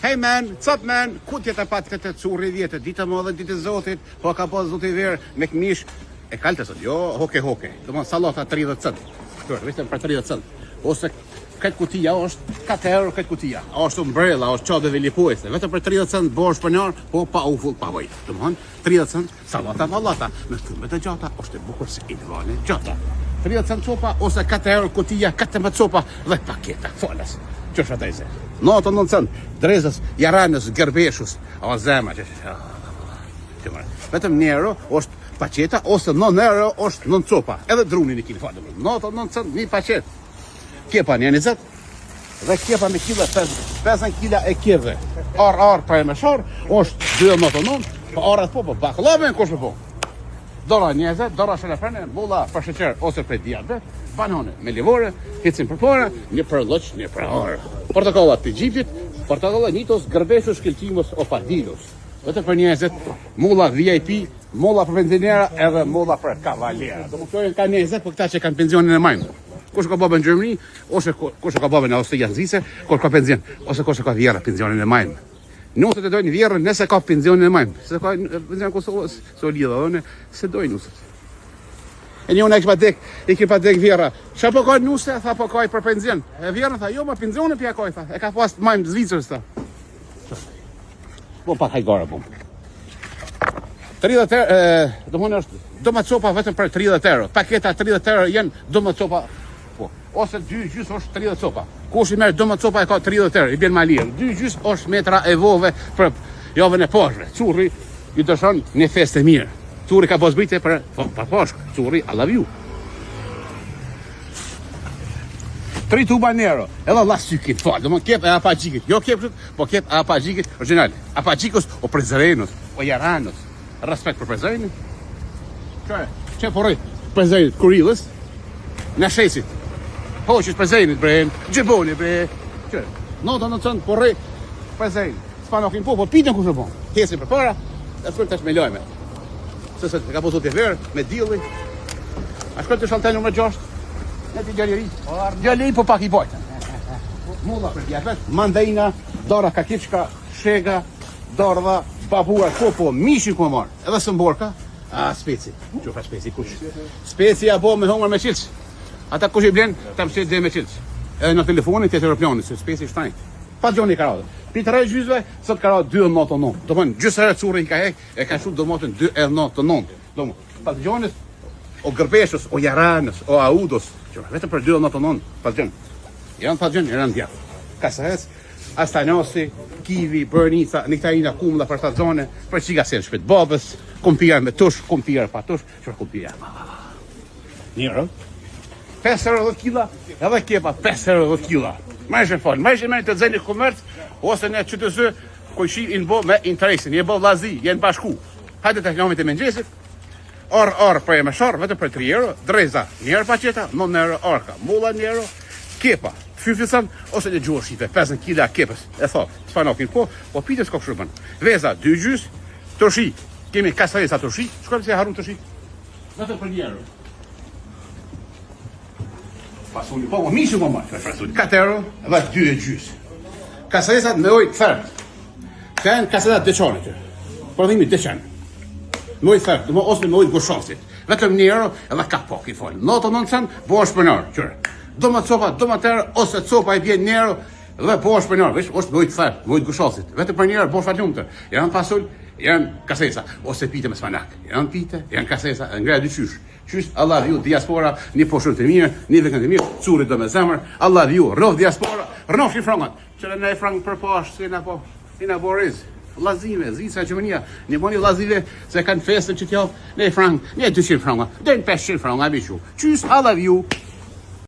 Hey man, what's up man? Ku tjetë pat këtë curri vjetë, ditë më dhe ditë zotit, po ka pas zoti verë me këmish, e kalte sot, jo, hoke. Do më salata 30 cent. Vetëm për 30 cent. Ose këtë kutia është 4 euro këtë kutia. Është umbrella, është çadëve lipojse. Vetëm për 30 cent bosh për nar, po pa ufull pa vaj. Do më 30 cent salata vallata, me këmbë të gjata, është e bukur si Ilvane gjata. 30 cent copa ose 4 euro kutia, 14 copa dhe paketa. Folas. Qësh atajse. 99 cent, drezës, jaranës, gërbeshus, o zema që... Vetëm 1 euro është paqeta, ose 9 euro është 9 copa. Edhe drunin i kini falë. 99 cent, një paqet. Kepa një 20, dhe kepa me kila 50 kila e kjeve. Ar për e me shor, është 2,99, për arat po, baklave në kush me po. Dora 20, dora shenefrene, mulla për sheqer ose për diabet, banane me livore, hecin për pore, një për loq, një për arë. Portokallat të gjiptit, portokallat njëtos, gërbeshus, shkeltimos, o padilos. Vete për 20, mulla VIP, mulla për pensionera, edhe mulla për kavalera. Do më kjojnë ka 20, për këta që kanë pensionin e majmë. Kush ka babën në Gjermani, ose kush ka babën në Austria Nzise, kush ka pension, ose kush ka vjera pensionin e majmë. Nusët e dojnë vjerën nëse ka pensionin e majmë. Se ka pensionin Kosovës, so lidha dhone, se dojnë nusët. E një unë e ki pa dek vjera. Qa po ka nuse, tha po ka i për pension. E vjerën tha, jo ma pensionin pja ka i tha. E ka pas majmë Zvicrës tha. Po pak hajgara po. 30 euro, do më në është, do më copa vetëm për 30 euro. Paketa 30 euro jenë do më copa. Po. Ose 2 gjys është 30 copa. Kush i merë do më copa e ka 30 euro, i bjen ma lirë. 2 gjys është metra e vove për javën e poshve. Curri ju dëshon një fest e mirë. Curri ka bozbrite për pashk. Curri, I love you. 3 tuba nero, edhe lasykit, falë, do më kep e apagikit. Jo kep shut, po kep e apagikit original. Apagikos o prezerenos, o jaranos. Respekt për prezerenit. Që poroj prezerenit kurilës, në shesit. Hoqës prezerenit bre, gjeboni bre. Që, në cënë poroj prezerenit. S'panokin po pitën kush e bon. Hesin për para, e shkojmë tash me lojme. Se ka po zot e verë, me dilli. A shkojmë të shalten nëmër 6. Ne ti gjalleri. Gjalleri po pak i bojtë. Mulla për diabet, mandajina, dora kakiçka, shega, dardha, babua, po, mishin ku marr. Edhe së mborka, speci. Që fa speci kush? Speci ja bo me hongër me qilç. Ata kush i blen, ta mësit dhe me qilç. Edhe në telefonin të Europianit, se speci shtajnë. Pa gjoni ka radhe. Pitëra e gjyzve, sot ka radhe 2,99. Do mënë, gjysë herë curë i ka hek, e ka shumë do mëtën 2,99. Do mënë, pa gjonit, o gërbeshës, o jaranës, o audos, që vetëm për 2,99, pa gjonë. Janë pa gjonë, janë djarë. Kasahes, Astanosi, kiwi, bërnica, nektarina, kumla për ta zone, për qiga se në shpet babës, kumpira me tush, kumpira pa tush, që kumpira. Njërë, 5 euro 10 kila, edhe kepa 5 euro 10 kila. Ma ishe falë, ma ishe meni të dzeni komerc, ose në qytësë, ku ishi i në bo me interesin, je bo lazi, jenë bashku. Hajde të hlamit e mengjesit, or për e me sharë, vetëm për 3 euro, dreza, 1 euro paqeta, 9 euro orka, mulla 1 euro, kepa, fyfisën, ose një gjuhë shipe, 50 kila kepës, e thot, të fanokin po pitës kokë shurban. Veza, 2 gjys, tërshi, kemi kasaresa tërshi, shkojmë se harun tërshi, vetëm për 1 euro. Pasuni, po, mishë më marë, 4 euro, dhe 2 gjys. Kasaresat me ojtë thërë, të janë kasaresat deqanit, përdhimi deqanë. Me ojtë thërë, dhe më ose me ojtë goshasit, vetëm 1 euro, edhe ka po, ki folë. 99 cent, bo është për nërë, qërë. Do më copa, do më tërë, ose copa i bjen 1 euro, dhe bo është për nërë, vesh, është me ojtë thërë, me ojtë goshasit. Vetëm për 1 euro, bo është fatë të. Janë pasull, janë kasesa, ose pite me spanak. Janë pite, janë kasesa, ngreja dy qysh. Qysh, Allah ju, diaspora, një poshën të mirë, një vekën të mirë, curit do me zemër, Allah ju, rov diaspora, rënosh i frangat. Qëre ne frangë për pash, si na boriz. Lazive, Zvicra, Gjermania, një boni lazive, se kanë festën që t'javë, ne frangë, ne 200 franga, den 500 franga, biqu. Qysh, Allah ju.